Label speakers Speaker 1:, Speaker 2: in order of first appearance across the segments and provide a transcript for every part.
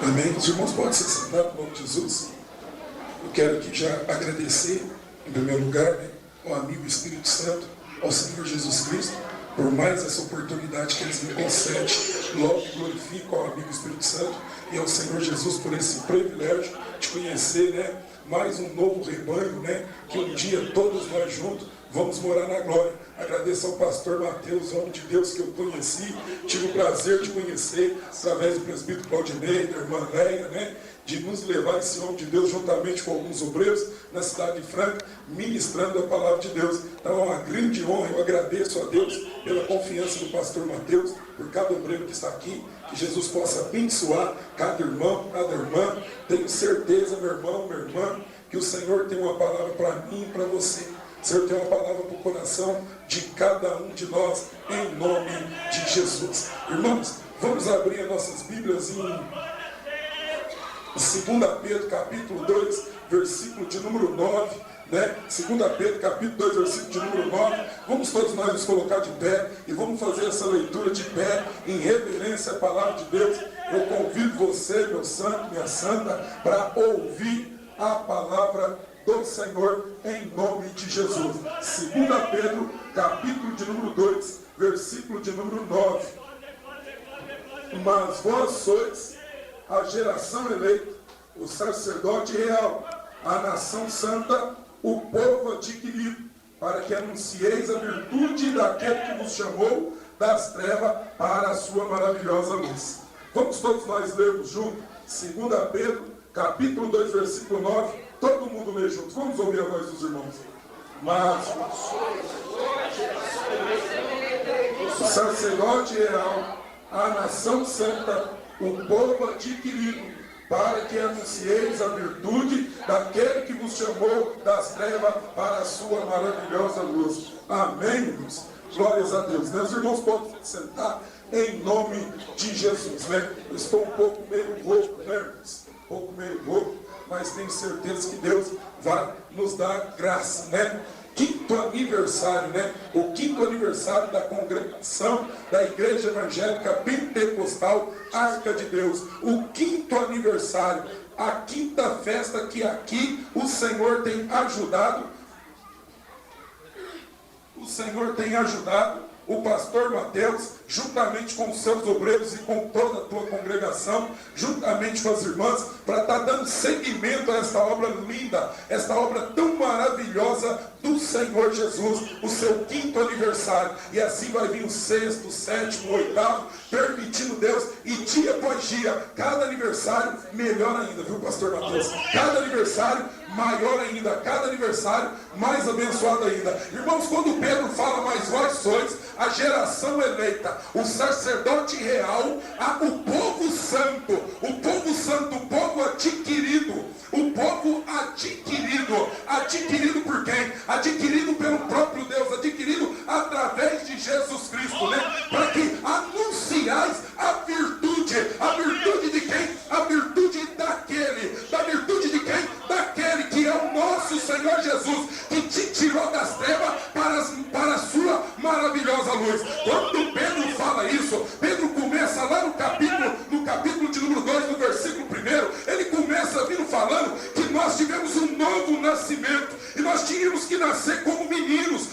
Speaker 1: Amém? Os irmãos podem se sentar no nome de Jesus. Eu quero aqui já agradecer, em primeiro lugar, né, ao amigo Espírito Santo, ao Senhor Jesus Cristo, por mais essa oportunidade que eles me concedem. Logo glorifico ao amigo Espírito Santo e ao Senhor Jesus por esse privilégio de conhecer, né, mais um novo rebanho, né, que um dia todos nós juntos vamos morar na glória. Agradeço ao pastor Mateus, homem de Deus que eu conheci, tive o prazer de conhecer através do presbítero Claudinei, da irmã Leia, né, de nos levar esse homem de Deus juntamente com alguns obreiros na cidade de Franca, ministrando a palavra de Deus. Então é uma grande honra, eu agradeço a Deus pela confiança do pastor Mateus, por cada obreiro que está aqui, que Jesus possa abençoar cada irmão, cada irmã. Tenho certeza, meu irmão, minha irmã, que o Senhor tem uma palavra para mim e para você. O Senhor tem uma palavra para o coração de cada um de nós, em nome de Jesus. Irmãos, vamos abrir as nossas Bíblias em 2 Pedro, capítulo 2, versículo de número 9, né? 2 Pedro, capítulo 2, versículo de número 9. Vamos todos nós nos colocar de pé e vamos fazer essa leitura de pé, em reverência à palavra de Deus. Eu convido você, meu santo, minha santa, para ouvir a palavra do Senhor, em nome de Jesus. 2 Pedro, capítulo de número 2, versículo de número 9. Mas vós sois a geração eleita, o sacerdote real, a nação santa, o povo adquirido, para que anuncieis a virtude daquele que vos chamou das trevas para a sua maravilhosa luz. Vamos todos nós lermos juntos, 2 Pedro, capítulo 2, versículo 9, todo mundo lê juntos. Vamos ouvir a voz dos irmãos. Mas o sacerdote real, a nação santa, o povo adquirido, para que anuncieis a virtude daquele que vos chamou das trevas para a sua maravilhosa luz. Amém, irmãos? Glórias a Deus. Meus irmãos podem sentar em nome de Jesus, né? Eu estou um pouco meio louco, né, irmãos? Um pouco meio louco, mas tenho certeza que Deus vai nos dar graça, né? Quinto aniversário, né? O quinto aniversário da congregação da Igreja Evangélica Pentecostal Arca de Deus. O quinto aniversário, a quinta festa que aqui o Senhor tem ajudado. O Senhor tem ajudado o pastor Mateus, juntamente com os seus obreiros e com toda a tua congregação, juntamente com as irmãs, para estar dando seguimento a esta obra linda, esta obra tão maravilhosa do Senhor Jesus, o seu quinto aniversário. E assim vai vir o sexto, sétimo, oitavo, permitindo Deus, e dia após dia, cada aniversário melhor ainda, viu, pastor Mateus? Cada aniversário maior ainda, cada aniversário mais abençoado ainda. Irmãos, quando Pedro fala, mas vós sois a geração eleita, o sacerdote real, o povo santo, o povo adquirido, o povo adquirido por quem? Adquirido pelo próprio Deus, adquirido através de Jesus Cristo, né? Para que anunciais a virtude de quem? A virtude daquele, da virtude de quem? Daquele que é o nosso Senhor Jesus, que te tirou das trevas para a sua maravilhosa luz. Quando Pedro fala isso, Pedro começa lá no capítulo de número 2, no versículo 1, ele começa vindo falando que nós tivemos um novo nascimento, e nós tínhamos que nascer como meninos,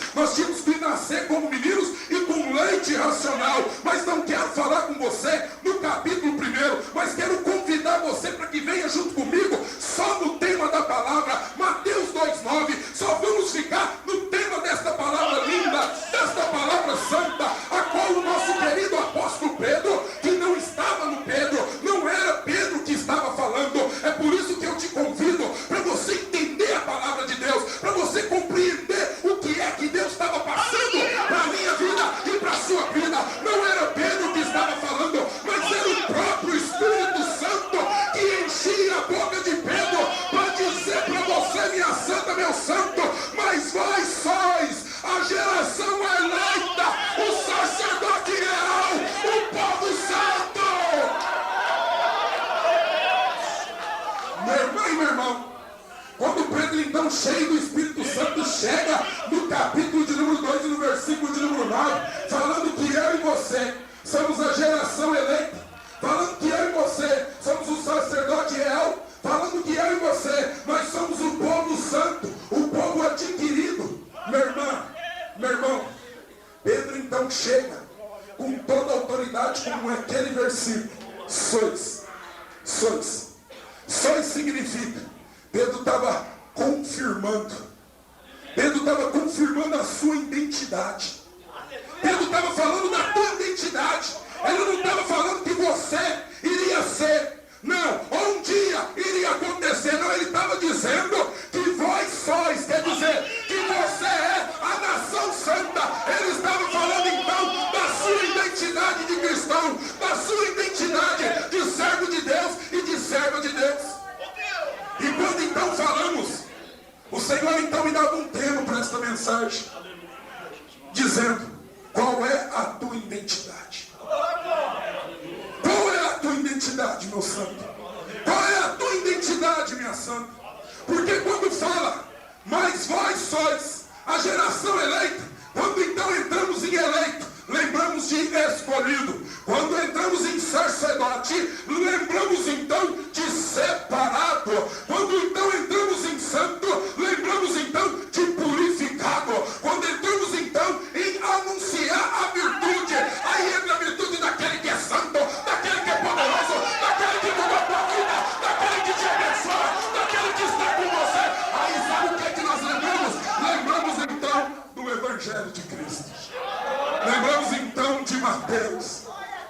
Speaker 1: versículo. Sois. Sois. Sois significa, Pedro estava confirmando. Pedro estava confirmando a sua identidade. Pedro estava falando da tua identidade. Ele não estava falando que você iria ser. Não, um dia iria acontecer. Não, ele estava dizendo que vós sois. Quer dizer, que você é a nação santa. Ele estava falando então da sua identidade de cristão, da sua identidade de servo de Deus e de serva de Deus. E quando então falamos, o Senhor então me dava um tema para esta mensagem, dizendo: qual é a tua identidade? Qual é a tua identidade, meu santo? Qual é a tua identidade, minha santa? Porque quando fala, mas vós sois a geração eleita, quando então entramos em eleito, lembramos de escolhido. Quando entramos em sacerdote, lembramos então de separado. Quando então entramos em santo, lembramos então de purificado. Quando entramos então em anunciar a virtude, aí entra a virtude daquele que é santo, daquele que é poderoso, daquele que mudou a tua vida, daquele que te abençoa, daquele que está com você. Aí sabe o que é que nós lembramos? Lembramos então do Evangelho de Cristo. Lembramos então de Mateus,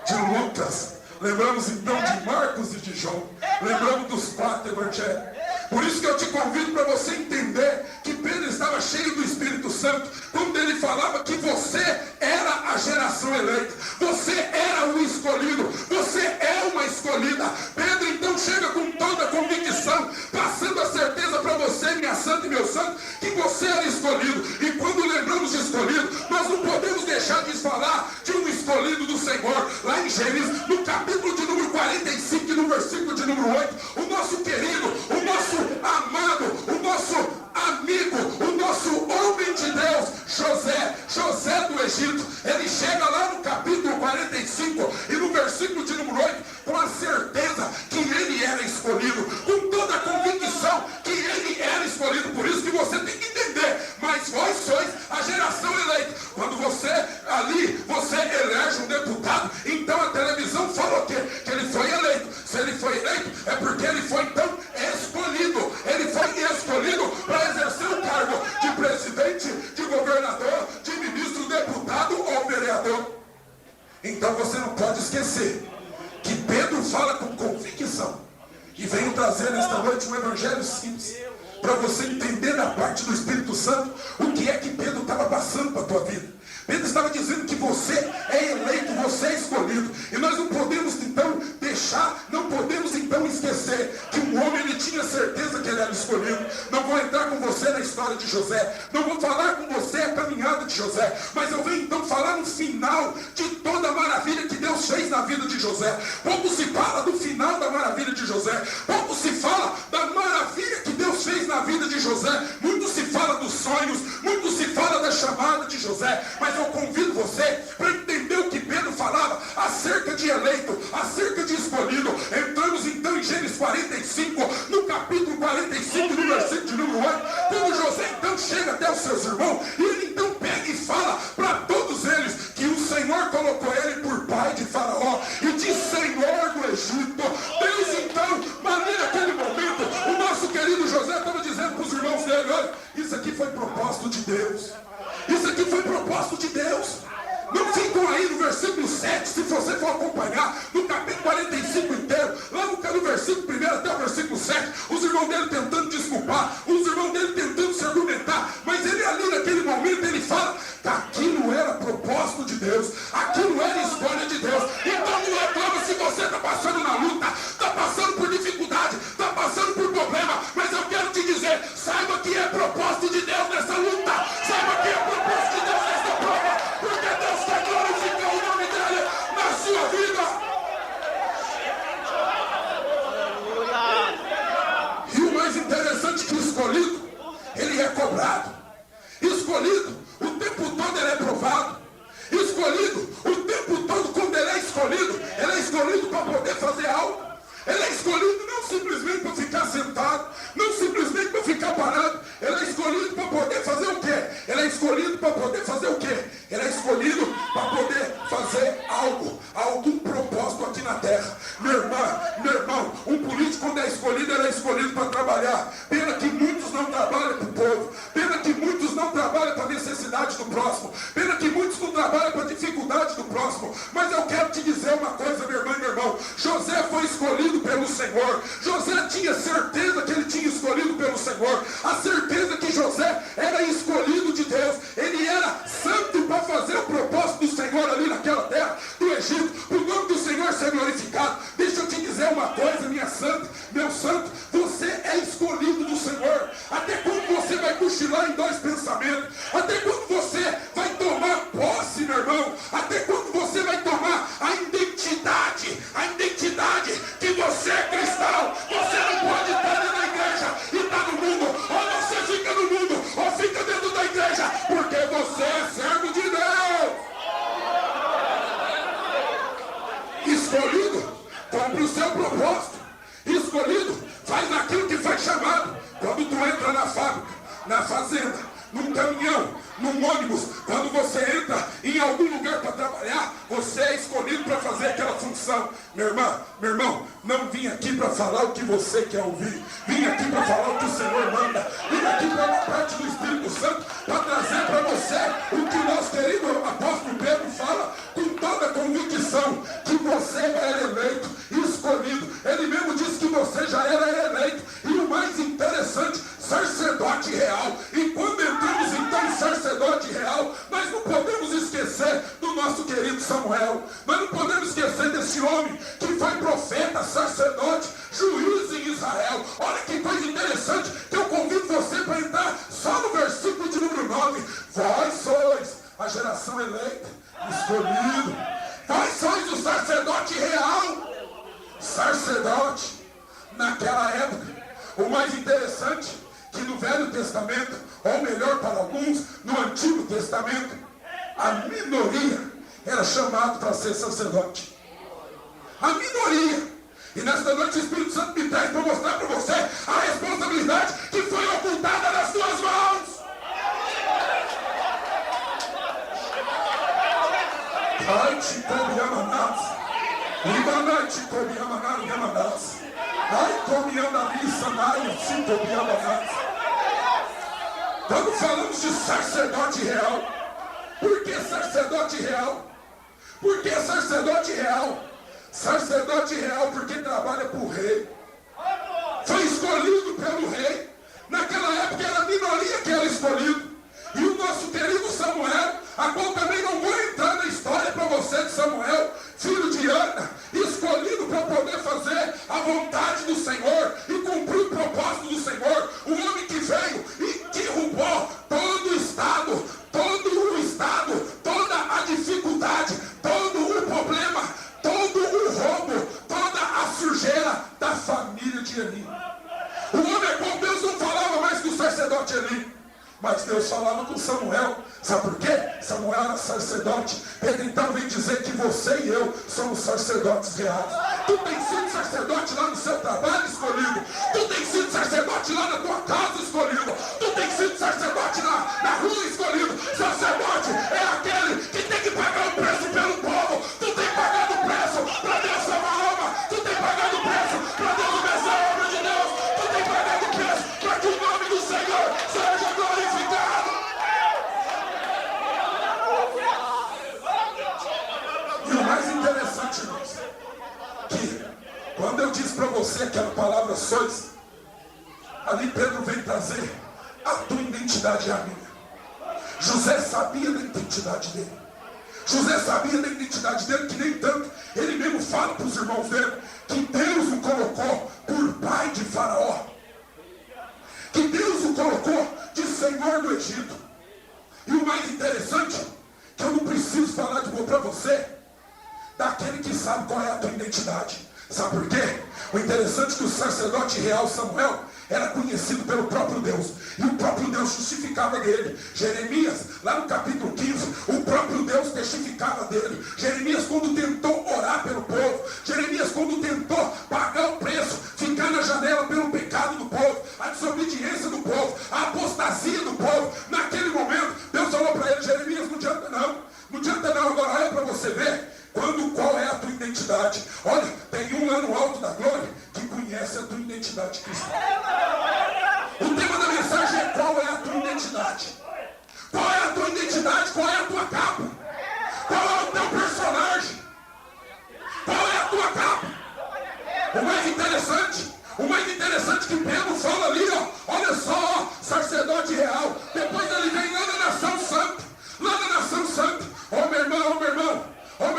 Speaker 1: de Lucas. Lembramos então de Marcos e de João. Lembramos dos 4 evangelhos. Por isso que eu te convido para você entender que Pedro estava cheio do Espírito Santo quando ele falava que você era a geração eleita, você era o escolhido, você é uma escolhida. Pedro então chega com toda a convicção, passando a certeza para você, minha santa e meu santo, que você era escolhido. E quando lembramos de escolhido, nós não podemos deixar de falar de um escolhido do Senhor. Lá em Gênesis, no capítulo de número 45, no versículo de número 8, o nosso querido, o nosso amado, o nosso amigo, o nosso homem de Deus, José do Egito, ele chega lá no capítulo 45 e no versículo de número 8, com a certeza que ele era escolhido, com toda a convicção que ele era escolhido. Por isso que você tem que entender, mas vós sois a geração eleita. Quando você ali, você elege um deputado, então a televisão fala o quê? Que ele foi eleito. Se ele foi eleito, é porque ele foi então escolhido. Ele foi escolhido para exercer o cargo de presidente, de governador, de ministro, deputado ou vereador. Então você não pode esquecer que Pedro fala com convicção. E venho trazer nesta noite um evangelho simples, para você entender da parte do Espírito Santo o que é que Pedro estava passando para a tua vida. Pedro estava dizendo que você é eleito, você é escolhido. E nós não podemos então deixar, não podemos então esquecer que um homem, ele tinha certeza que ele era escolhido. Não vou entrar com você na história de José, não vou falar com você a caminhada de José, mas eu venho então falar no final de toda a maravilha que Deus fez na vida de José. Pouco se fala do final da maravilha de José, pouco se fala da maravilha que Deus fez na vida de José. Muito se fala dos sonhos, muito se fala da chamada de José, mas eu convido você para entender o que Pedro falava acerca de eleito, acerca de escolhido. Entramos então em Gênesis 45, no capítulo 45, no versículo de número 8, quando José então chega até os seus irmãos, e ele então pega e fala para todos eles que o Senhor colocou ele por pai de Faraó e de Senhor do Egito. Desde então, mas naquele momento, o nosso querido José estava dizendo para os irmãos dele: olha, isso aqui foi propósito de Deus. Isso aqui foi propósito de Deus. Não ficam aí no versículo 7, se você for acompanhar, no capítulo 45 inteiro, lá no versículo 1 até o versículo 7, os irmãos dele tentando desculpar, os irmãos dele tentando se argumentar, mas ele ali naquele momento, ele fala que aquilo era propósito de Deus, aquilo era escolha de Deus. Então não reclama se você está passando na luta, está passando por dificuldade, está passando por problema, mas eu quero te dizer, saiba que é propósito de Deus nessa luta, saiba que é propósito de Deus nessa prova, porque Deus quer glorificar o nome dele na sua vida. E o mais interessante é que o escolhido, ele é cobrado. Escolhido, o tempo todo ele é provado. Escolhido, o tempo todo quando ele é escolhido para poder fazer algo. Ele é escolhido não simplesmente para ficar sentado, não simplesmente para ficar parado. Ele é escolhido para poder fazer o quê? Ele é escolhido para poder fazer o quê? Ele é escolhido para poder fazer algo, algum propósito aqui na terra. Meu irmão, um político quando é escolhido, ele é escolhido para trabalhar. Pena que muitos não trabalham para o povo. Pena que muitos não trabalham para a necessidade do próximo. Pena que muitos não trabalham para a dificuldade do próximo. Mas eu quero te dizer uma coisa, minha irmã e meu irmão. José foi escolhido pelo Senhor. José tinha certeza que ele tinha escolhido pelo Senhor. A certeza que José era escolhido de Deus. Ele era santo para fazer o propósito do Senhor ali naquela terra do Egito. O nome do Senhor ser glorificado. Deixa eu te dizer uma coisa, minha santa, meu santo. Você é escolhido do Senhor. Até quando você vai cochilar em dois pensamentos? Até quando você vai tomar posse, meu irmão? Até quando você vai tomar a identidade que você é cristão? Você não pode estar dentro da igreja e estar no mundo. Ou você fica no mundo, ou fica dentro da igreja, porque você é servo de Deus. Escolhido, cumpre o seu propósito. Escolhido, faz aquilo que foi chamado. Quando tu entra na fábrica, na fazenda, num caminhão, num ônibus, quando você entra em algum lugar para trabalhar, você é escolhido para fazer aquela função. Meu irmão, não vim aqui para falar o que você quer ouvir. Vim aqui para falar o que o Senhor manda. Vim aqui para uma parte do Espírito Santo para trazer para você o que o nosso querido apóstolo Pedro fala com toda a convicção, que você era eleito, escolhido. Ele mesmo disse que você já era eleito. E o mais interessante, sacerdote real. E quando entramos então em sacerdote real, nós não podemos esquecer do nosso querido Samuel. Nós não podemos esquecer desse homem que foi profeta, sacerdote, juiz em Israel. Olha que coisa interessante, que eu convido você para entrar só no versículo de número 9. Vós sois a geração eleita, escolhido. Vós sois o sacerdote real. Sacerdote, naquela época, o mais interessante, que no Velho Testamento, ou melhor para alguns, no Antigo Testamento, a minoria era chamada para ser sacerdote. A minoria. E nesta noite o Espírito Santo me traz para mostrar para você a responsabilidade que foi ocultada nas suas mãos. Ai, te come amanás. Ibanai te come amanás. Ai, come amanás. Ai, te come amanás. Quando falamos de sacerdote real, por que sacerdote real? Por que sacerdote real? Sacerdote real porque trabalha para o rei. Foi escolhido pelo rei. Naquela época era a minoria que era escolhido. E o nosso querido Samuel, a qual também não vou entrar na história para você de Samuel, filho de Ana, escolhido para poder fazer a vontade do Senhor e cumprir o propósito do Senhor. O homem que veio e derrubou todo o estado, toda a dificuldade, todo o problema, todo o roubo, toda a sujeira da família de Eli. O homem com Deus não falava mais que o sacerdote Eli. Mas Deus falava com Samuel. Sabe por quê? Samuel era sacerdote. Ele então vem dizer que você e eu somos sacerdotes reais. Tu tem sido sacerdote lá no seu trabalho, escolhido. Tu tem sido sacerdote lá na tua casa, escolhido. Tu tem sido sacerdote na rua, escolhido. Sacerdote é aquele que tem que pagar o preço pelo povo. Tu tem pagado o preço para Deus salvar a alma. Tu tem pagado o preço para Deus começar a obra de Deus. Tu tem pagado o preço para que o nome do Senhor seja glorificado. E o mais interessante, irmãos, que quando eu disse para você aquela palavra sois, ali Pedro vem trazer a tua identidade e a minha. José sabia da identidade dele. José sabia da identidade dele, que nem tanto. Ele mesmo fala para os irmãos dele que Deus o colocou por pai de Faraó. Que Deus o colocou de senhor do Egito. E o mais interessante, que eu não preciso falar de para você, daquele que sabe qual é a tua identidade. Sabe por quê? O interessante é que o sacerdote real Samuel era conhecido pelo próprio Deus. E o próprio Deus justificava dele. Jeremias, lá no capítulo 15, o próprio Deus testificava dele. Jeremias, quando tentou orar pelo povo, Jeremias, quando tentou pagar o preço, ficar na janela pelo pecado do povo, a desobediência do povo, a apostasia do povo, naquele momento, Deus falou para ele: Jeremias, não adianta não. Não adianta não. Agora olha para você ver qual é a tua identidade. Olha, nenhum lá no alto da glória que conhece a tua identidade cristã. O tema da mensagem é: qual é a tua identidade? Qual é a tua identidade? Qual é a tua capa? Qual é o teu personagem? Qual é a tua capa? O mais interessante que Pedro fala ali, ó, olha só, ó, sacerdote real. Depois ele vem lá na nação santa, ó meu irmão, ó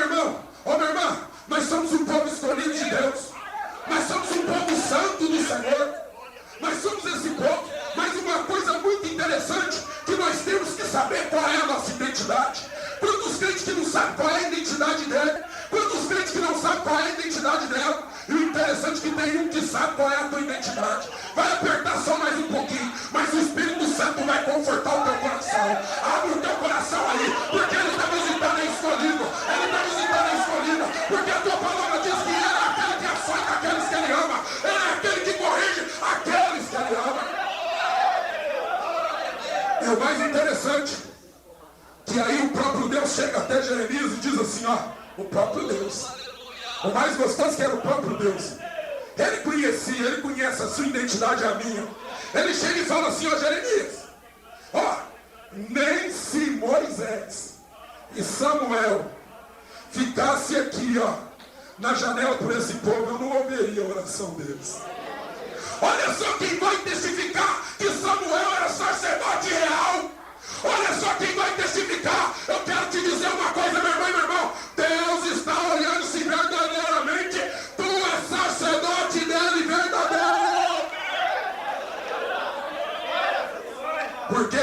Speaker 1: minha irmã, nós somos um povo escolhido de Deus, nós somos um povo santo do Senhor, nós somos esse povo. Mas uma coisa muito interessante, que nós temos que saber qual é a nossa identidade. Quantos crentes que não sabem qual é a identidade dele? Quantos crentes que não sabem qual é a identidade dela? E o interessante é que tem um que sabe qual é a tua identidade. Vai apertar só mais um pouquinho, mas o Espírito Santo vai confortar o teu coração. Abre o teu coração aí, porque ele está visitando a escolhido. Ele está visitando a escolhida, porque a tua palavra diz que ele é aquele que açoita aqueles que ele ama. Ele é aquele que corrige aqueles que ele ama. E o mais interessante, que aí o próprio Deus chega até Jeremias e diz assim, ó, o próprio Deus. O mais gostoso que era o próprio Deus. Ele conhecia, ele conhece a sua identidade, a minha. Ele chega e fala assim, ó Jeremias, ó, nem se Moisés e Samuel ficasse aqui, ó, na janela por esse povo, eu não ouviria a oração deles. Olha só quem vai testificar que Samuel era sacerdote real. Olha só quem vai testificar. Eu quero te dizer uma coisa, meu irmão e meu irmão. Deus está olhando se verdadeiramente tu és sacerdote dele verdadeiro. Porque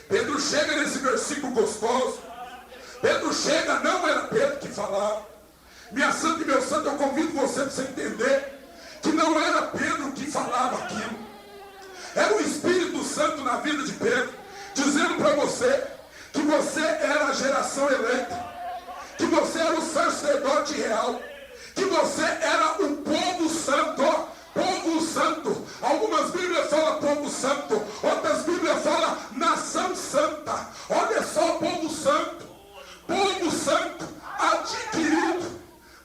Speaker 1: Pedro chega nesse versículo gostoso. Pedro chega, não era Pedro que falava. Minha santa e meu santo, eu convido você para você entender que não era Pedro que falava aquilo. Era o Espírito Santo na vida de Pedro, dizendo para você que você era a geração eleita, que você era o sacerdote real, que você era o povo santo, ó, povo santo. Algumas Bíblias falam povo santo, outras Bíblias falam nação santa. Olha só, povo santo,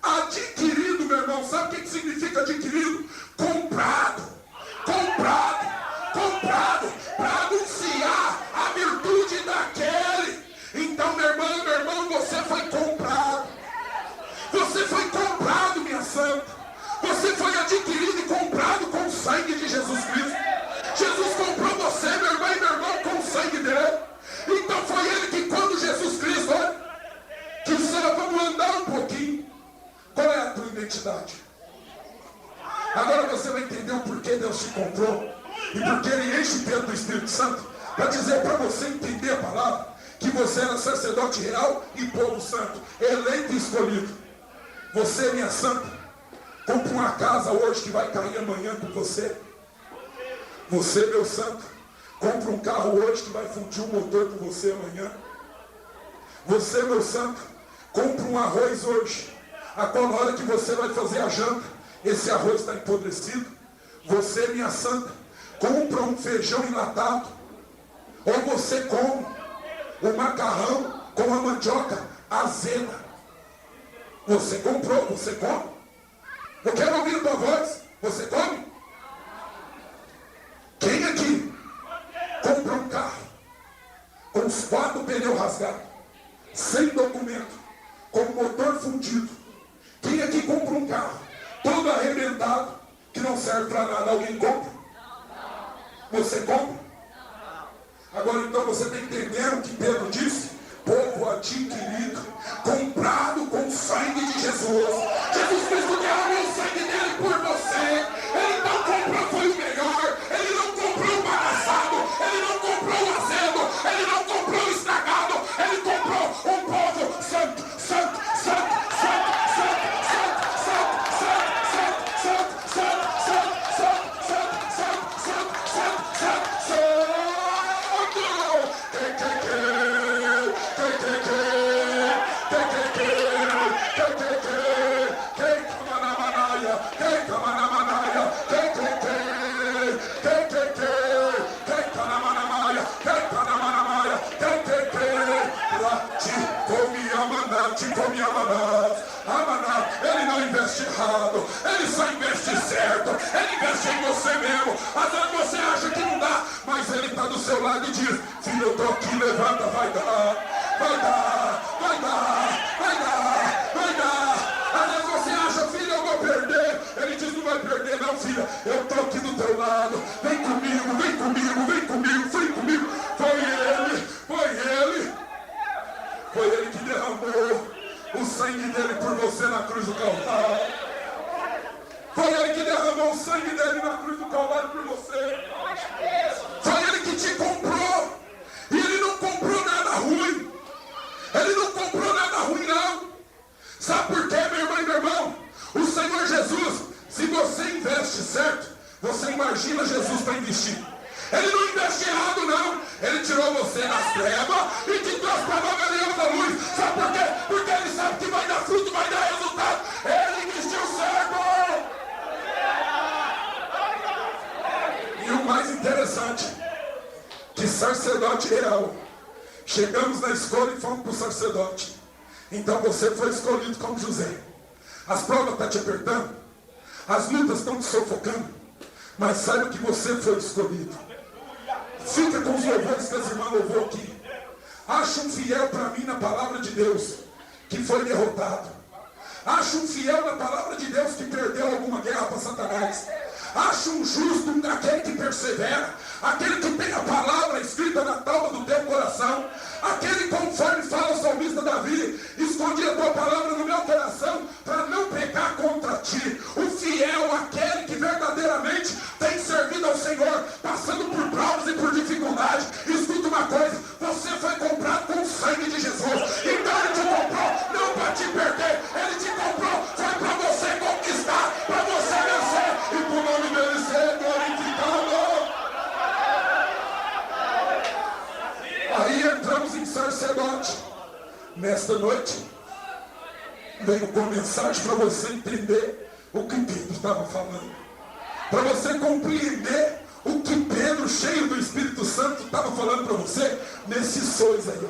Speaker 1: adquirido, meu irmão. Sabe o que significa adquirido? Comprado para anunciar a virtude daquele. Então, meu irmão, você foi comprado. Você foi comprado, minha santa. Você foi adquirido e comprado com o sangue de Jesus Cristo. Jesus comprou você, meu irmão e meu irmão, com o sangue dele. Então foi ele que, quando Jesus Cristo, olha, que será, vamos andar um pouquinho. Qual é a tua identidade? Agora você vai entender o porquê Deus te comprou e porque Ele enche o Pedro do Espírito Santo para dizer para você entender a palavra que você era sacerdote real e povo santo, eleito e escolhido. Você, minha santa, compra uma casa hoje que vai cair amanhã com você. Você, meu santo, compra um carro hoje que vai fundir o motor com você amanhã. Você, meu santo, compra um arroz hoje, a qual na hora que você vai fazer a janta, esse arroz está empodrecido. Você, minha santa, compra um feijão enlatado, ou você come o macarrão com a mandioca azeda. Você comprou, você come. Eu quero ouvir a tua voz. Você come? Quem aqui compra um carro com os 4 pneus rasgados, sem documento, com o motor fundido? Quem aqui compra um carro todo arrebentado, que não serve para nada? Alguém compra? Você compra? Agora então você está entendendo o que Pedro disse? Povo adquirido, comprado com o sangue de Jesus. Jesus Cristo derramou o sangue dele por você. Ele não comprou foi o melhor. Ele não comprou o bagaçado. Ele não comprou o azedo. Ele não comprou o estragado. Ele comprou um povo santo, santo, santo, santo, santo, santo, santo, santo, santo, santo, santo, santo, santo, santo, santo, santo. investe errado, Ele só investe certo, Ele investe em você mesmo. Às vezes você acha que não dá, mas Ele está do seu lado e diz: filho, eu estou aqui, levanta, vai dar, vai dar, vai dar, vai dar, vai dar. Às vezes você acha: filho, eu vou perder. Ele diz: não vai perder não, filha, eu estou aqui do teu lado, vem comigo, vem comigo, vem comigo, vem comigo. Foi Ele que derramou o sangue dele por você na cruz do Calvário. Foi Ele que derramou o sangue dele na cruz do Calvário por você. Foi Ele que te comprou. E Ele não comprou nada ruim. Ele não comprou nada ruim, não. Sabe por quê, meu irmão e meu irmão? O Senhor Jesus, se você investe certo, você imagina Jesus para investir. Ele não investe errado, não. Ele tirou você das trevas e te trouxe para a maravilhosa luz. Sabe por quê? Porque Ele sabe que vai dar fruto, vai dar resultado. Ele investiu certo. E o mais interessante, que sacerdote real. Chegamos na escola e fomos para o sacerdote. Então você foi escolhido como José. As provas estão te apertando, as lutas estão te sufocando, mas saiba que você foi escolhido. Fica com os louvores que as irmãs louvou aqui. Acha um fiel para mim na palavra de Deus que foi derrotado. Acha um fiel na palavra de Deus que perdeu alguma guerra para Satanás. Acha um justo, aquele que persevera, aquele que tem a palavra escrita na tábua do teu coração, aquele, conforme fala o salmista Davi: escondi a tua palavra no meu coração para não pecar contra ti. O fiel, aquele que verdadeiramente tem servido ao Senhor, passando por provas e por dificuldades. Escuta uma coisa: você foi comprado com o sangue de Jesus. Então Ele te comprou não para te perder, Ele te comprou foi para você conquistar, para você vencer e para o nome dele ser glorificado. Aí entramos em sacerdote. Nesta noite venho com mensagem para você entender o que Pedro estava falando, para você compreender o que Pedro, cheio do Espírito Santo, estava falando para você nesses sonhos aí,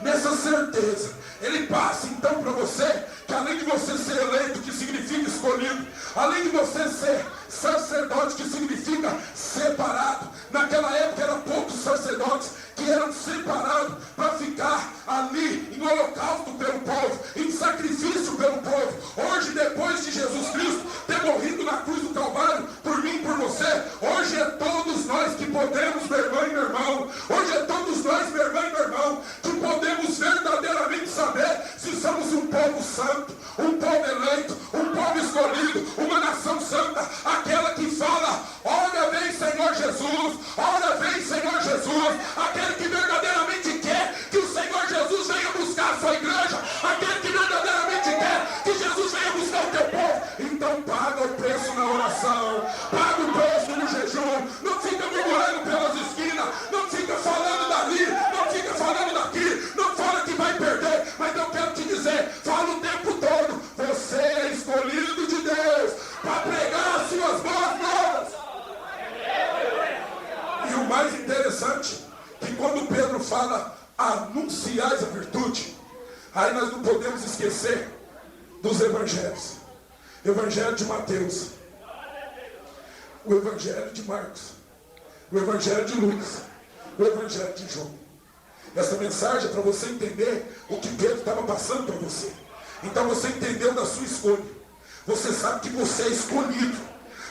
Speaker 1: nessa certeza. Ele passa então para você que, além de você ser eleito, que significa escolhido, além de você ser sacerdote, que significa separado, naquela época eram poucos sacerdotes que eram separados para ficar ali em holocausto pelo povo, em sacrifício pelo povo. Hoje, depois de Jesus Cristo ter morrido na cruz do Calvário por mim e por você, hoje é todos nós que podemos, meu irmão e meu irmão, hoje é todos nós, meu irmão e meu irmão, que podemos verdadeiramente saber se somos um povo santo, um povo eleito, um povo escolhido, uma nação santa, aquela que fala: ora vem Senhor Jesus, ora vem Senhor Jesus, aquele que verdadeiramente quer que o Senhor Jesus venha buscar a sua igreja, aquele que verdadeiramente quer que Jesus venha buscar o teu povo. Então paga o preço na oração, paga o preço no jejum, não fica murmurando pelas esquinas, não fica falando dali, não fica falando daqui, não fala que vai perder, mas eu quero te dizer, fala o tempo todo: você é escolhido de Deus para pregar as suas boas novas. E o mais interessante, que quando Pedro fala anunciais a virtude, aí nós não podemos esquecer dos evangelhos. Evangelho de Mateus, o evangelho de Marcos, o evangelho de Lucas, o evangelho de João. Essa mensagem é para você entender o que Pedro estava passando para você. Então você entendeu da sua escolha. Você sabe que você é escolhido.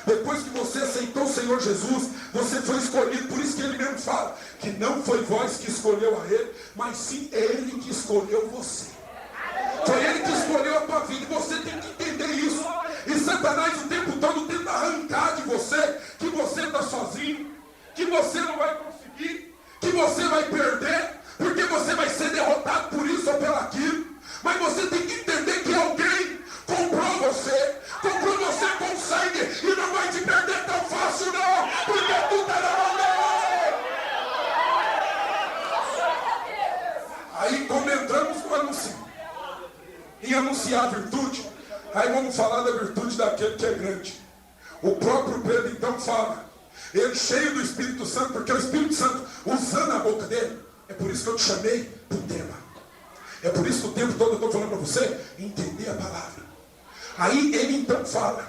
Speaker 1: Depois que você aceitou o Senhor Jesus, você foi escolhido. Por isso que Ele mesmo fala que não foi vós que escolheu a Ele, mas sim Ele que escolheu você. Foi Ele que escolheu a tua vida. E você tem que entender isso. E Satanás o tempo todo tenta arrancar de você que você está sozinho, que você não vai conseguir, que você vai perder, porque você vai ser derrotado por isso ou pelo aquilo. Mas você tem que entender que alguém comprou você com sangue e não vai te perder tão fácil não, porque tu está na mão dele. Aí, como entramos no anúncio, em anunciar a virtude, aí vamos falar da virtude daquele que é grande. O próprio Pedro então fala, ele cheio do Espírito Santo, porque o Espírito Santo usando a boca dele. É por isso que eu te chamei para o tema. É por isso que o tempo todo eu estou falando para você entender a palavra. Aí ele então fala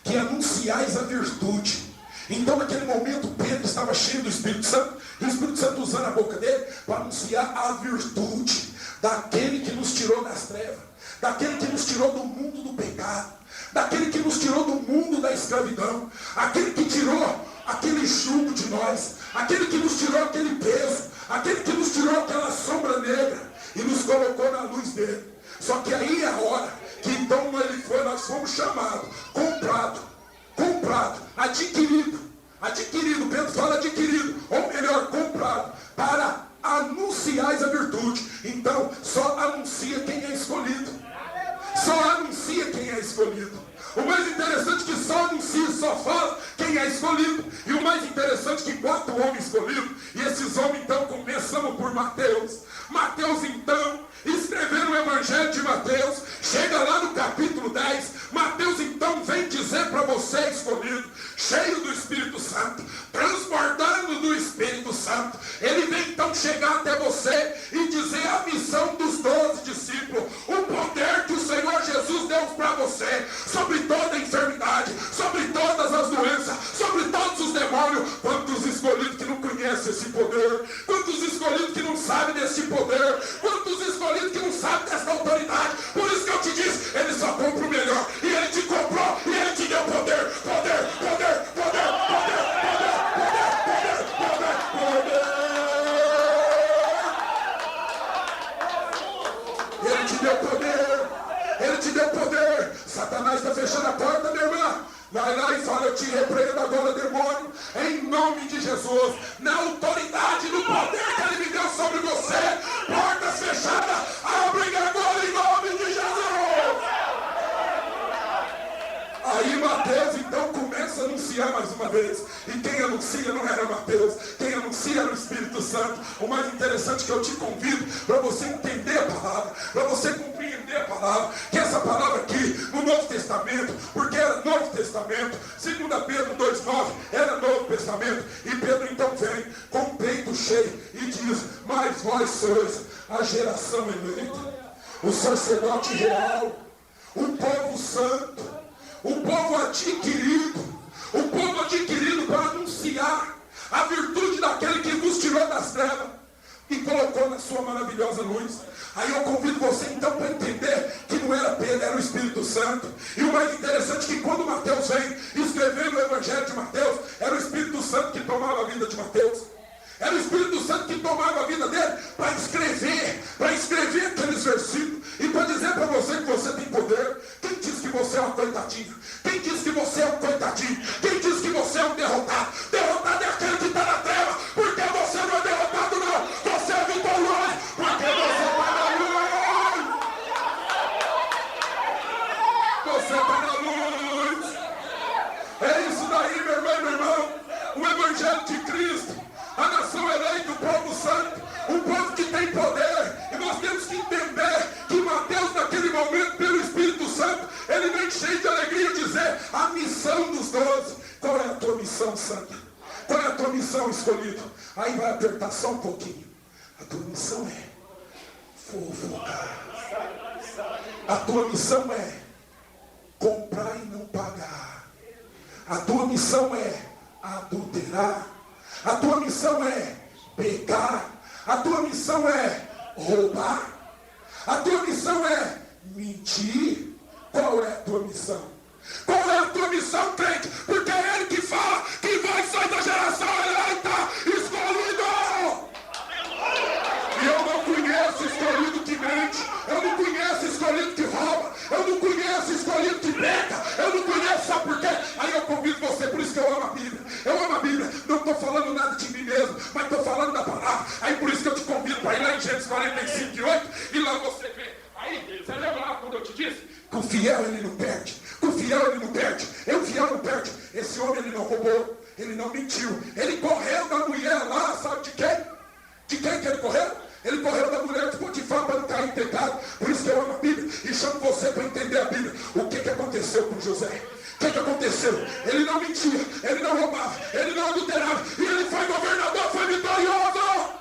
Speaker 1: que anunciais a virtude. Então naquele momento Pedro estava cheio do Espírito Santo, e o Espírito Santo usando a boca dele para anunciar a virtude daquele que nos tirou das trevas, daquele que nos tirou do mundo do pecado, daquele que nos tirou do mundo da escravidão, aquele que tirou aquele jugo de nós, aquele que nos tirou aquele peso, aquele que nos tirou aquela sombra negra e nos colocou na luz dele. Só que aí é a hora que então nós fomos chamados, comprado, adquirido, Pedro fala adquirido, ou melhor, comprado, para anunciais a virtude. Então, só anuncia quem é escolhido. Só anuncia quem é escolhido. O mais interessante é que só anuncia, só fala quem é escolhido. E o mais interessante é que 4 homens escolhidos, e esses homens então, começando por Mateus. Mateus então, escrevendo o Evangelho de Mateus, chega lá no capítulo 10, Mateus então vem dizer para você escolhido, cheio do Espírito Santo, transbordando do Espírito Santo, ele vem então chegar até você e dizer a missão dos 12 discípulos, o poder que o Senhor Jesus deu para você, sobre toda a enfermidade, sobre todas as doenças, sobre todos os demônios. Quantos escolhidos que não conhecem esse poder, quantos escolhidos que não sabem desse poder, quantos escolhidos que não sabem dessa autoridade. Por isso que eu te disse, ele só compra o melhor, e ele te comprou, e ele te deu poder. Ele te deu poder. Satanás está fechando a porta, minha irmã. Vai lá e fala, eu te repreendo agora, demônio, em nome de Jesus, na autoridade, no poder que ele me deu sobre você. Portas fechadas, abrem agora em nome de Jesus. Aí Mateus então começa a anunciar mais uma vez. E quem anuncia não era Mateus, quem anuncia era o Espírito Santo. O mais interessante que eu te convido para você entender a palavra, para você compreender a palavra, que essa palavra aqui no Novo Testamento, porque era Novo Testamento, 2 Pedro 2,9 era Novo Testamento, e Pedro então vem com o peito cheio e diz, mas vós sois a geração eleita, o sacerdote real, o povo santo, o povo adquirido para anunciar a virtude daquele que nos tirou das trevas e colocou na sua maravilhosa luz. Aí eu convido você então para entender que não era Pedro, era o Espírito Santo. E o mais interessante é que quando Mateus vem escrevendo o Evangelho de Mateus, era o Espírito Santo que tomava a vida de Mateus. Era o Espírito Santo que tomava a vida dele para escrever aqueles versículos e para dizer para você que você tem poder. Quem diz que você é uma coitadinha? Quem diz que você é um coitadinho? Quem diz que você é um derrotado? Derrotado é aquele que está na treva, porque você não é derrotado não, você é vitorioso, porque você está na luz. Você está na luz. É isso daí, meu irmão e meu irmão. O Evangelho de Cristo, a nação eleita, o povo santo, um povo que tem poder. E nós temos que entender que Mateus, naquele momento, pelo Espírito Santo, ele vem cheio de alegria dizer a missão dos 12. Qual é a tua missão, santo? Qual é a tua missão, escolhido? Aí vai apertar só um pouquinho. A tua missão é fofocar. A tua missão é comprar e não pagar. A tua missão é adulterar. A tua missão é pecar. A tua missão é roubar. A tua missão é mentir. Qual é a tua missão? Qual é a tua missão, crente? Porque é ele que fala que vai sair da geração eleita, escolhido. E eu não conheço escolhido que mente. Eu não conheço escolhido que rouba. Eu não conheço escolhido que peca. Eu não conheço, sabe por quê? Aí eu convido você, por isso que eu amo a Bíblia. Eu amo a Bíblia. Não estou falando nada de mim mesmo, mas estou falando da palavra. Aí por isso que eu te convido para ir lá em Gênesis 45:8 e lá você vê. Aí, você lembra lá quando eu te disse? Que o fiel ele não perde. Que o fiel ele não perde. O fiel não perde. Esse homem ele não roubou. Ele não mentiu. Ele correu da mulher lá, sabe de quem? De quem que ele correu? Ele correu da mulher de Potifar para não cair em pecado. Por isso que eu amo a Bíblia e chamo você para entender a Bíblia. O que aconteceu com José? O que aconteceu? Ele não mentia, ele não roubava, ele não adulterava. E ele foi governador, foi vitorioso.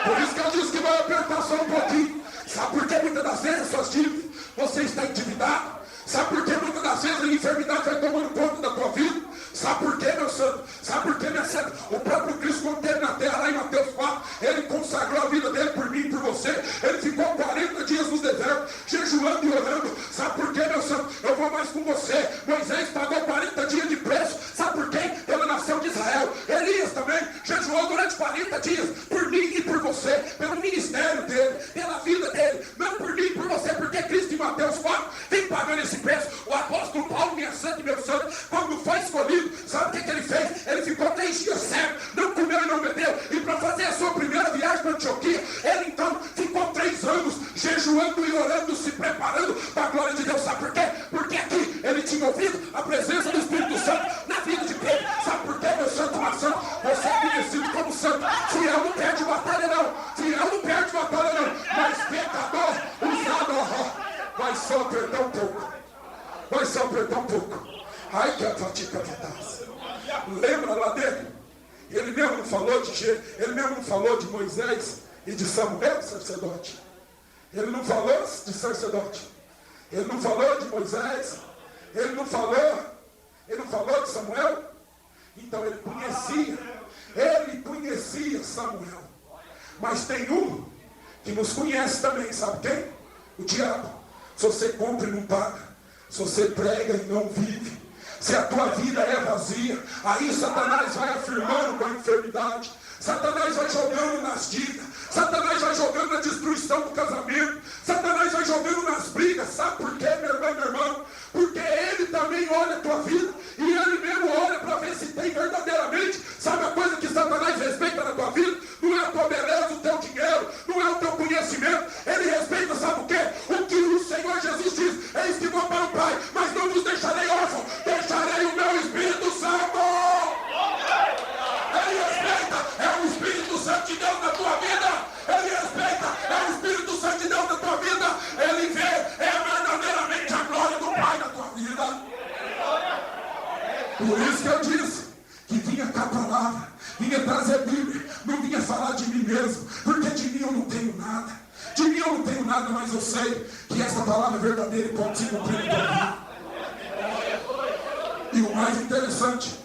Speaker 1: Por isso que eu disse que vai apertar só um pouquinho. Sabe por que muitas das vezes suas dívidas, você está endividado? Sabe por que muitas das vezes a enfermidade vai tomando conta da tua vida? Sabe por quê, meu santo? Sabe por quê, minha santa? O próprio Cristo, quando esteve na terra, lá em Mateus 4, ele consagrou a vida dele por mim e por você. Ele ficou 40 dias no deserto, jejuando e orando. Sabe por quê, meu santo? Eu vou mais com você. Moisés pagou 40 dias de preço. Sabe por quem? Pela nação de Israel. Elias também jejuou durante 40 dias por mim e por você, pelo ministério dele, pela vida dele. Não por mim e por você, porque Cristo em Mateus 4 vem pagando esse preço. O apóstolo Paulo, minha santa e meu santo, quando foi escolhido, sabe o que ele fez? Ele ficou 3 dias cego, não comeu e não bebeu. E para fazer a sua primeira viagem para Antioquia, ele então ficou 3 anos jejuando e orando, se preparando para a glória de Deus. Sabe por quê? Porque aqui ele tinha ouvido a presença do Espírito Santo na vida de Pedro. Sabe por quê, meu santo, meu santo? Você é conhecido como santo. Fiel não perde batalha não. Fiel não perde batalha não. Mas pecador usado, vai só perder um pouco. Vai só perder um pouco. Ai que a fatica fatasse. Lembra lá dele? Ele mesmo não falou de Moisés e de Samuel, sacerdote. Ele não falou de sacerdote. Ele não falou de Moisés. Ele não falou de Samuel. Então ele conhecia Samuel. Mas tem um que nos conhece também, sabe quem? O diabo. Se você compra e não paga, se você prega e não vive, se a tua vida é vazia, aí Satanás vai afirmando com a enfermidade, Satanás vai jogando nas dívidas, Satanás vai jogando na destruição do casamento, Satanás vai jogando nas brigas. Sabe por quê, meu irmão, meu irmão? Porque ele também olha a tua vida e ele mesmo olha para ver se tem verdadeiramente. Sabe a coisa que Satanás respeita na tua vida? Não é a tua beleza, o teu dinheiro, não é o teu conhecimento. Ele respeita, sabe o quê? O que o Senhor Jesus diz: eis que vou para o Pai, mas não vos deixarei órfãos, deixarei o meu Espírito Santo. Ele respeita, é o Espírito Santo de Deus na tua vida. Ele respeita, é o Espírito Santo de Deus na tua vida. Ele vê, é verdadeiramente a glória do Pai na tua vida. Por isso que eu disse que vinha com a palavra, vinha trazer Bíblia, não vinha falar de mim mesmo, porque de mim eu não tenho nada. De mim eu não tenho nada, mas eu sei que essa palavra é verdadeira e pode se cumprir na tua vida. E o mais interessante,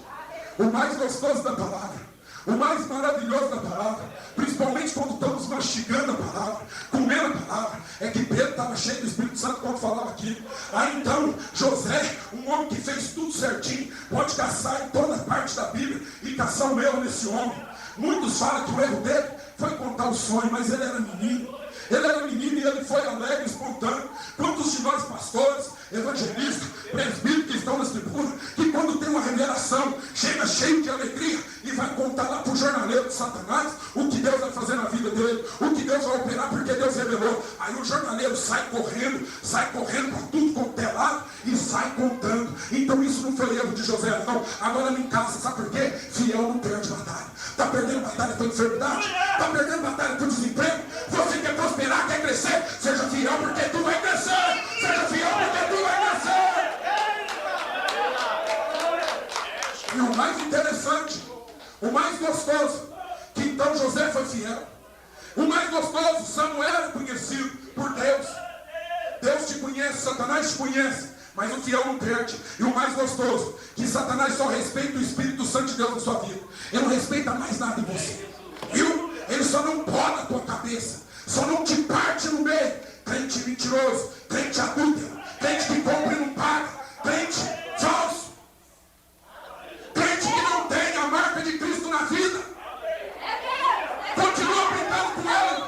Speaker 1: o mais gostoso da palavra, o mais maravilhoso da palavra, principalmente quando estamos mastigando a palavra, comendo a palavra, é que Pedro estava cheio do Espírito Santo quando falava aquilo. Aí então José, um homem que fez tudo certinho, pode caçar em toda parte da Bíblia e caçar um erro nesse homem. Muitos falam que o erro dele foi contar o sonho, mas ele era menino. Ele era menino e ele foi alegre, espontâneo. Quantos de nós pastores, evangelistas, presbíteros que estão nas tribunas, que quando tem uma revelação, chega cheio de alegria e vai contar lá para o jornaleiro de Satanás o que Deus vai fazer na vida dele, o que Deus vai operar porque Deus revelou. Aí o jornaleiro sai correndo para tudo quanto é lado e sai contando. Então isso não foi erro de José, não. Agora não encaixa, sabe por quê? Fiel não perde batalha. Está perdendo batalha por enfermidade, está perdendo batalha por desemprego. Você quer prosperar, quer crescer, seja fiel porque tu vai crescer. Seja fiel porque tu vai crescer. E o mais interessante, o mais gostoso, que então José foi fiel. O mais gostoso, Samuel era conhecido por Deus. Deus te conhece, Satanás te conhece, mas o fiel não perde. E o mais gostoso, que Satanás só respeita o Espírito Santo de Deus na sua vida. Ele não respeita mais nada em você. Viu? Ele só não poda a tua cabeça, só não te parte no meio. Crente mentiroso, crente adúltero, crente que compra e não paga, crente falso, crente que não tem a marca de Cristo na vida. Continua brincando com ele,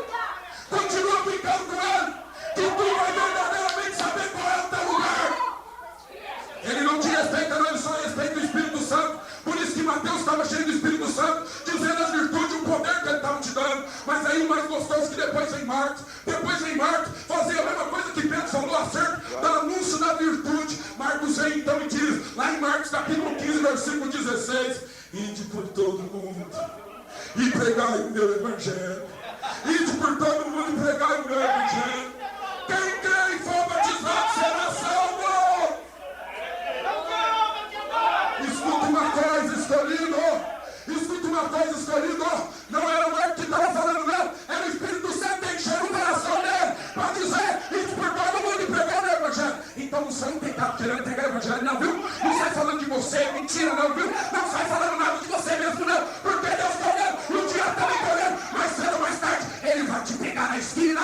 Speaker 1: continua brincando com ele, que tu vai verdadeiramente saber qual é o teu lugar. Ele não te respeita não, ele só respeita o Espírito Santo. Por isso que Mateus estava cheio do Espírito Santo, dizendo as virtudes e o poder que ele estava te dando. Mas aí o mais gostoso que depois vem Marcos. Depois vem Marcos fazer a mesma coisa que Pedro falou acerca do anúncio da virtude. Marcos vem então e diz, lá em Marcos capítulo 15, versículo 16, ide por todo mundo e pregai o meu evangelho. Ide por todo mundo e pregai o meu evangelho. Quem crê e for batizado será salvo. Escuta uma coisa, escolhido, não era o Marcos que estava falando não, era o Espírito Santo enchendo o coração dele, para dizer, isso por todo mundo e pregar o pecado querendo pregar o evangelho, não, viu? Não sai falando de você, mentira, não, viu? Não sai falando nada de você mesmo, não. Porque Deus está olhando, e o dia também está olhando. Mais cedo ou mais tarde, Ele vai te pegar na esquina.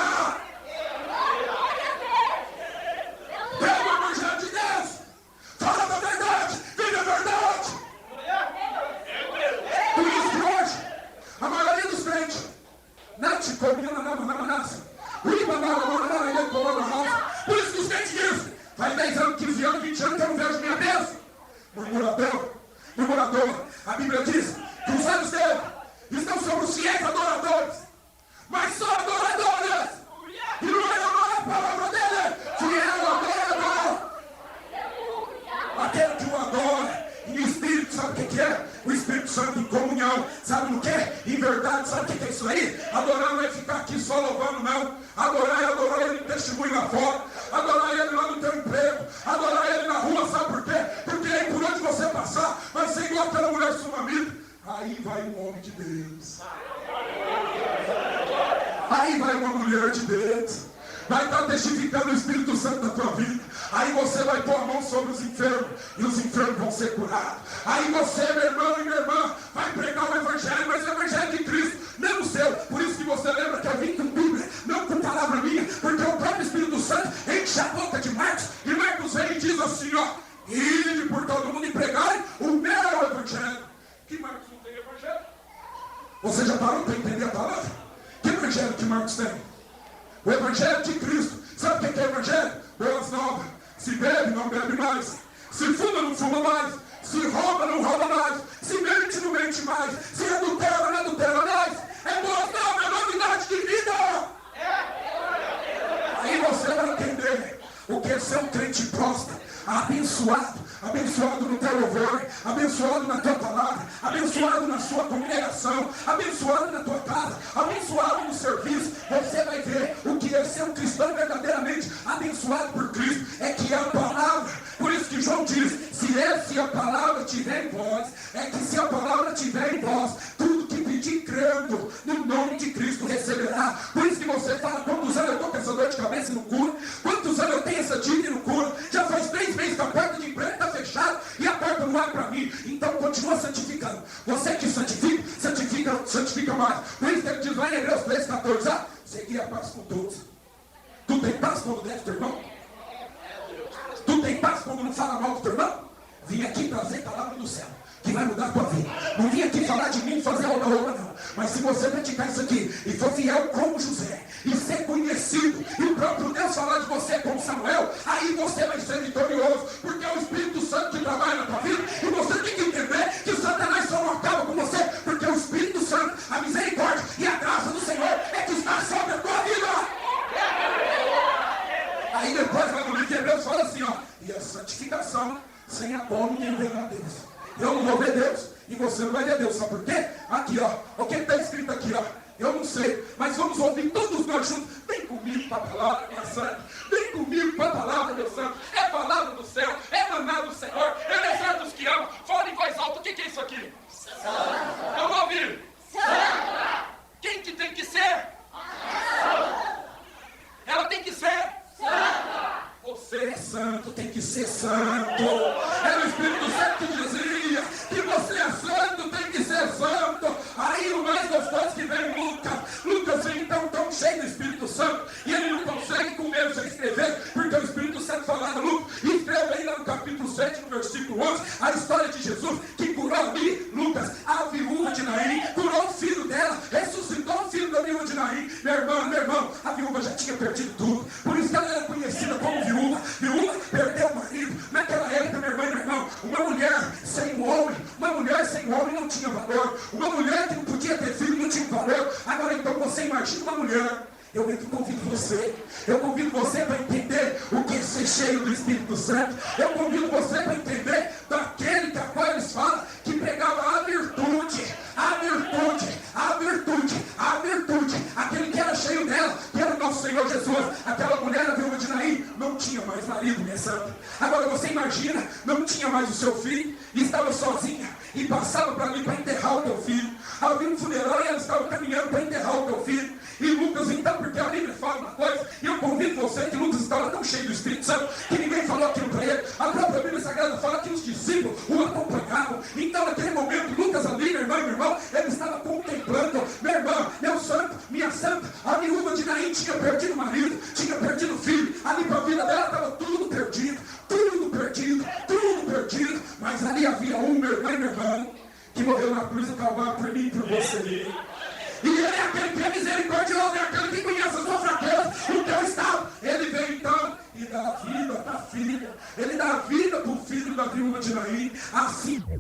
Speaker 1: Prega o evangelho de Deus. Fala da verdade, vive a verdade. Por isso que hoje, a maioria dos crentes, por isso que os crentes dizem, faz 10 anos, 15 anos, 20 anos que eu não vejo minha bênção. Murmurador. A Bíblia diz que os olhos dele estão sobre os fiéis adoradores, mas só adoradores. E não é a palavra dele, fiel adorador. Aquele que o adora em espírito, sabe o que é? O Espírito Santo em comunhão, sabe o que é? Em verdade, sabe o que é isso aí? Adorar não é ficar aqui só louvando, não. Adorar é adorar Ele no testemunho lá fora. Adorar Ele lá no teu emprego. Adorar Ele na rua, sabe por quê? Porque aí por onde você passar, vai ser igual aquela mulher sunamita. Aí vai um homem de Deus. Aí vai uma mulher de Deus. Vai estar testificando o Espírito Santo na tua vida. Aí você vai pôr a mão sobre os enfermos, e os enfermos vão ser curados. Aí você, meu irmão e minha irmã, vai pregar o Evangelho, mas o Evangelho de Cristo, não o seu. Por isso que você lembra que eu vim com Bíblia, não com palavra minha, porque o próprio Espírito Santo enche a boca de Marcos, e Marcos vem e diz assim, ó, ide por todo mundo e pregai o meu Evangelho. Que Marcos não tem Evangelho? Você já parou para entender a palavra? Que Evangelho que Marcos tem? O Evangelho de Cristo. Sabe o que é Evangelho? Boas novas. Se bebe, não bebe mais. Se fuma, não fuma mais. Se rouba, não rouba mais. Se mente, não mente mais. Se adultera, não adultera mais. É boas novas, é novidade de vida. Aí você vai entender o que é ser um crente próspero, abençoado. Abençoado no teu louvor, abençoado na tua palavra, abençoado na sua congregação, abençoado na tua casa, abençoado no serviço. Você vai ver o que é ser um cristão verdadeiramente abençoado por Cristo. É que a palavra, por isso que João diz, se a palavra tiver em vós, é que se a palavra tiver em vós, tudo que pedir crendo no nome de Cristo receberá. Por isso que você fala, quantos anos eu estou com essa dor de cabeça e não cura? Quantos anos eu tenho essa dívida e não cura? Já faz 3 meses que a porta de emprego está fechada e a porta não abre para mim. Então continua santificando. Você que santifica mais. Por isso que ele diz lá em Hebreus 13:14, segui a paz com todos. Tu tem paz quando deve teu irmão? Tu tem paz quando não fala mal do teu irmão? Vim aqui trazer a palavra do céu, que vai mudar a tua vida. Não vim aqui falar de mim e fazer obra, não. Mas se você praticar isso aqui e for fiel como José, e ser conhecido, e o próprio Deus falar de você como Samuel, aí você vai ser vitorioso, porque é o Espírito Santo que trabalha na tua vida. E você tem que entender que Satanás só não acaba com você, porque o Espírito Santo, a misericórdia e a graça do Senhor é que está sobre a tua vida. Aí depois lá no livro de Hebreus fala assim, e a santificação sem a qual ninguém verá a Deus. Eu não vou ver Deus e você não vai ver Deus. Sabe por quê? Aqui, o que está escrito aqui, eu não sei, mas vamos ouvir todos nós juntos. Vem comigo para a palavra, minha santa. Vem comigo para a palavra, meu santo. É a palavra do céu, é maná do Senhor, é desejo dos que amam. Fala em voz alta, o que é isso aqui? Santa. Eu vou ouvir. Santa. Quem que tem que ser? Santa. Ela tem que ser? Santa. Você é santo, tem que ser santo. Era o Espírito Santo que dizia que você é santo, tem que ser santo. Aí o mais gostoso que vem Lucas vem então tão cheio do Espírito Santo, e ele não consegue comer sem escrever, porque o Espírito Santo falava Lucas, e escreve aí lá no capítulo 7, no versículo 11, a história de Jesus, que curou ali, Lucas, a viúva de Naim, curou o filho dela, ressuscitou o filho da viúva de Naim. Meu irmão, a viúva já tinha perdido tudo, por isso que ela era conhecida como viúva. Viúva perdeu o marido. Naquela época, meu irmão, uma mulher sem um homem não tinha valor. Uma mulher que não podia ter filho não tinha valor. Agora então você imagina uma mulher. Eu convido você para entender o que é ser cheio do Espírito Santo. Eu convido você para entender daquele que a qual eles falam que pregava a virtude, aquele que era cheio dela, que era o nosso Senhor Jesus. Aquela mulher, a viúva de Naim, não tinha mais marido, minha santa. Agora você imagina, não tinha mais o seu filho, e estava sozinha, e passava para ali para enterrar o teu filho. Havia um funeral e ela estava caminhando para enterrar o teu filho. E Lucas, então, porque a Bíblia fala uma coisa, e eu convido você que Lucas estava tão cheio do Espírito Santo, que ninguém falou aquilo para ele. A própria Bíblia Sagrada fala que os discípulos o acompanhavam. Então, naquele momento, Lucas ali, meu irmão, ele estava contemplando, meu irmão, meu santo, minha santa, a viúva de Naim tinha perdido o marido, tinha perdido o filho, ali para a vida dela estava tudo perdido, mas ali havia um, meu irmão, que morreu na cruz do Calvário por mim e por você. E ele é aquele que é misericordioso, é aquele que conhece a sua fraqueza, o teu estado. Ele veio então e dá vida para a filha, ele dá vida para o filho da viúva de Naim. Assim, meu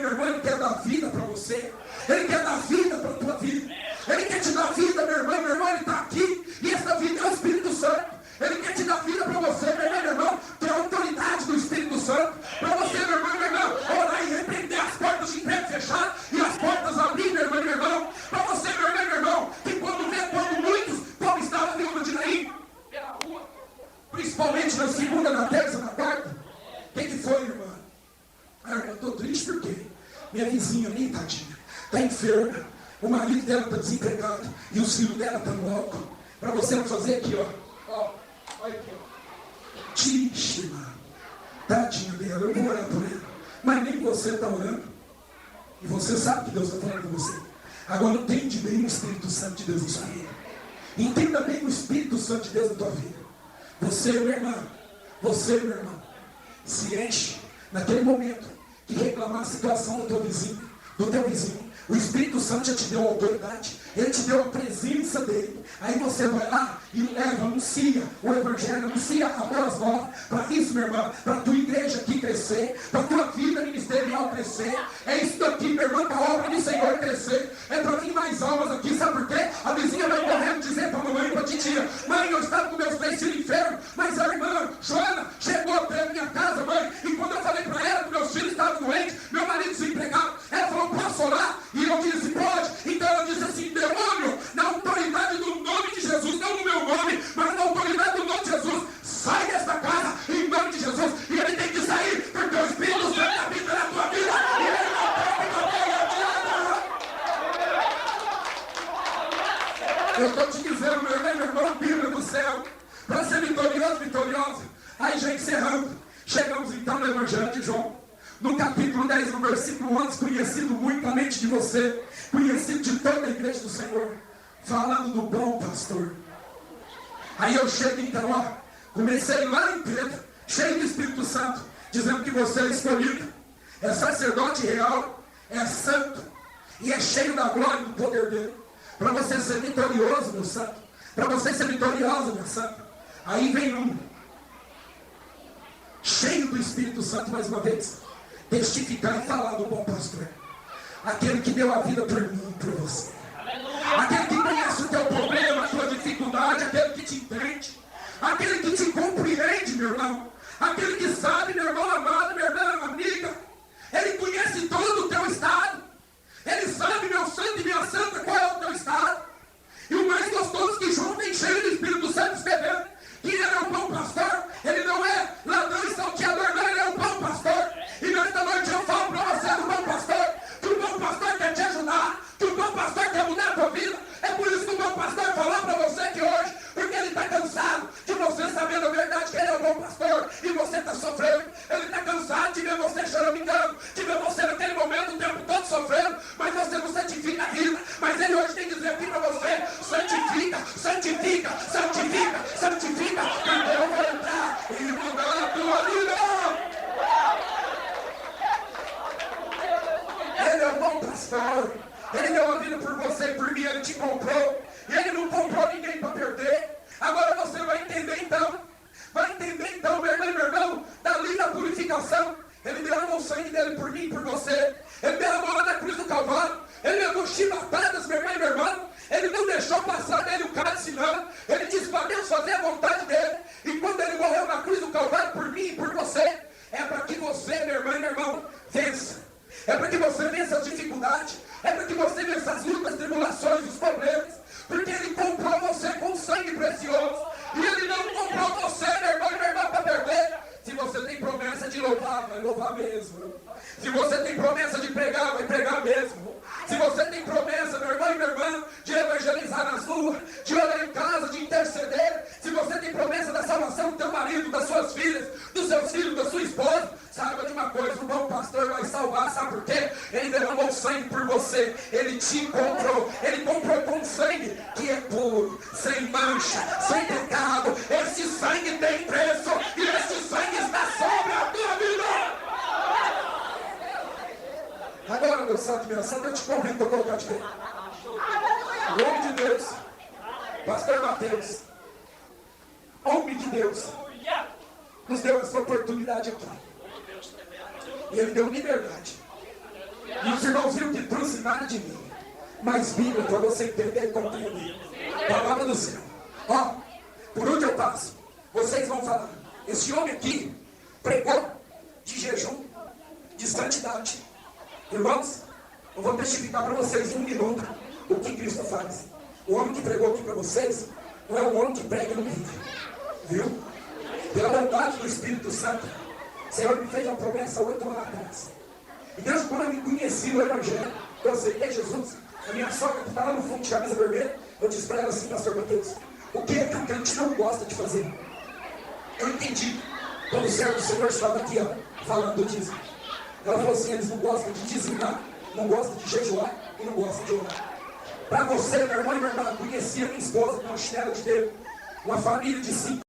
Speaker 1: irmão, ele quer dar vida para você, ele quer dar vida para a tua vida, ele quer te dar vida, meu irmão, ele está aqui, e essa vida é o Espírito Santo. Ele quer te dar vida para você, meu irmão, ter a autoridade do Espírito Santo, para você, meu irmão, orar e repreender as portas de emprego fechar e as portas abrir, meu irmão, para você, meu irmão, que quando muitos, como estava a viúva de Naim, pela rua, principalmente na segunda, na terça, na quarta, quem que foi, irmã? Eu estou triste porque minha vizinha ali, tadinha, está enferma, o marido dela está desempregado e os filhos dela estão no álcool. Para você não fazer aqui, ó, olha aqui, ó, triste, irmã, tadinha dela, eu vou orar por ela, mas nem você está orando, e você sabe que Deus está falando com você. Agora entende bem o Espírito Santo de Deus na sua vida, entenda bem o Espírito Santo de Deus na tua vida. Você, meu irmão, se enche naquele momento que reclamar a situação do teu vizinho, o Espírito Santo já te deu a autoridade, ele te deu a presença dele. Aí você vai lá e leva, anuncia o Evangelho, anuncia a boas novas. Para isso, meu irmão, para a tua igreja aqui crescer, para a tua vida ministerial crescer. É isso daqui, meu irmão, para a obra do Senhor crescer. É para vir mais almas aqui, sabe por quê? A vizinha vai correndo dizer para a mamãe e para a titia: mãe, eu estava com meus 3 filhos enfermos, mas a irmã Joana chegou até a minha casa, mãe, e quando eu falei para ela que meus filhos estavam doentes, meu marido desempregado, ela falou: posso orar? E eu disse: pode. Então ela disse assim: demônio, na autoridade do nome de Jesus, não no meu nome, mas na autoridade do nome de Jesus, sai desta casa em nome de Jesus. E ele tem que sair, porque o Espírito Santo habita na tua vida e ele não pode. Eu estou te dizendo, meu irmão, Bíblia do céu, para ser vitorioso. Aí, já encerrando, chegamos então no Evangelho de João, no capítulo 10, no versículo 11, conhecido muitamente de você, conhecido de toda a igreja do Senhor, falando do bom pastor. Aí eu chego então, ó, comecei lá em Pedro, cheio do Espírito Santo, dizendo que você é escolhido, é sacerdote real, é santo, e é cheio da glória e do poder dele, para você ser vitorioso, meu santo, para você ser vitoriosa, meu santo. Aí vem um, cheio do Espírito Santo mais uma vez, testificar e falar do bom pastor, aquele que deu a vida por mim e por você, aquele que conhece o teu problema, a tua dificuldade, aquele que te entende, aquele que te compreende, meu irmão, aquele que sabe, meu irmão amado, minha irmã amiga, ele conhece todo o teu estado, ele sabe, meu santo e minha santa, qual é o teu estado. E o mais gostoso que João vem cheio do Espírito Santo escrevendo que ele é o bom pastor, ele não é ladrão e salteador, não, ele é o bom pastor. E nesta noite eu falo para você do bom pastor, que o bom pastor quer te ajudar, que o bom pastor quer mudar a tua vida. É por isso que o bom pastor falar para você que hoje, porque ele está cansado de você sabendo a verdade que ele é o bom pastor e você está sofrendo. Ele está cansado de ver você choramingando, de ver você naquele momento o tempo todo sofrendo, mas você não santifica a vida. Mas ele hoje tem que dizer aqui para você: santifica, santifica, santifica, santifica, porque eu vou entrar e mudar a tua vida. Ele é o bom pastor, ele deu a vida por você e por mim, ele te comprou, e ele não comprou ninguém para perder. Agora você vai entender então, meu irmão, dali da purificação. Ele derramou o sangue dele por mim e por você, ele derramou lá na cruz do Calvário, ele levou chibatadas, meu irmão, ele não deixou passar dele o cálice não, ele disse para Deus fazer a vontade dele, e quando ele morreu na cruz do Calvário por mim e por você, é para que você, meu irmão, vença. É para que você vença as dificuldades, é para que você vença as lutas, tribulações, os problemas, porque ele comprou você com sangue precioso, e ele não comprou você, meu irmão, para perder. Se você tem promessa de louvar, vai louvar mesmo. Se você tem promessa de pregar, vai pregar mesmo. Se você tem promessa, meu irmão e minha irmã, de evangelizar nas ruas, de orar em casa, de interceder, se você tem promessa da salvação do teu marido, das suas filhas, dos seus filhos, da sua esposa, saiba de uma coisa, o bom pastor vai salvar, sabe por quê? Ele derramou sangue por você, ele te comprou, ele comprou com sangue que é puro, sem mancha, sem pecado. Esse sangue tem preço e esse sangue está sobre a tua vida. Agora, meu santo, minha santa, eu te convido a colocar de pé. Em nome de Deus, pastor Mateus, homem de Deus, nos deu essa oportunidade aqui. E ele deu liberdade. E os irmãos viram que trouxe nada de mim, mas Bíblia para você entender e compreender. Palavra do céu. Ó, por onde eu passo, vocês vão falar. Esse homem aqui pregou de jejum, de santidade. Irmãos, eu vou testificar para vocês em um minuto o que Cristo faz. O homem que pregou aqui para vocês não é o homem que prega no vídeo, viu? Pela vontade do Espírito Santo, o Senhor me fez uma promessa 8 anos atrás. E Deus, quando eu me conheci no Evangelho, eu aceitei Jesus. A minha sogra que está lá no fundo de camisa vermelha, eu disse para ela assim, pastor Mateus, o que é que o crente não gosta de fazer? Eu entendi quando o servo do Senhor estava aqui, ó, falando disso. Ela falou assim, eles não gostam de dizimar, não gostam de jejuar e não gostam de orar. Para você, meu irmão e minha irmã, conhecia minha esposa com uma chinela de dedo, uma família de 5,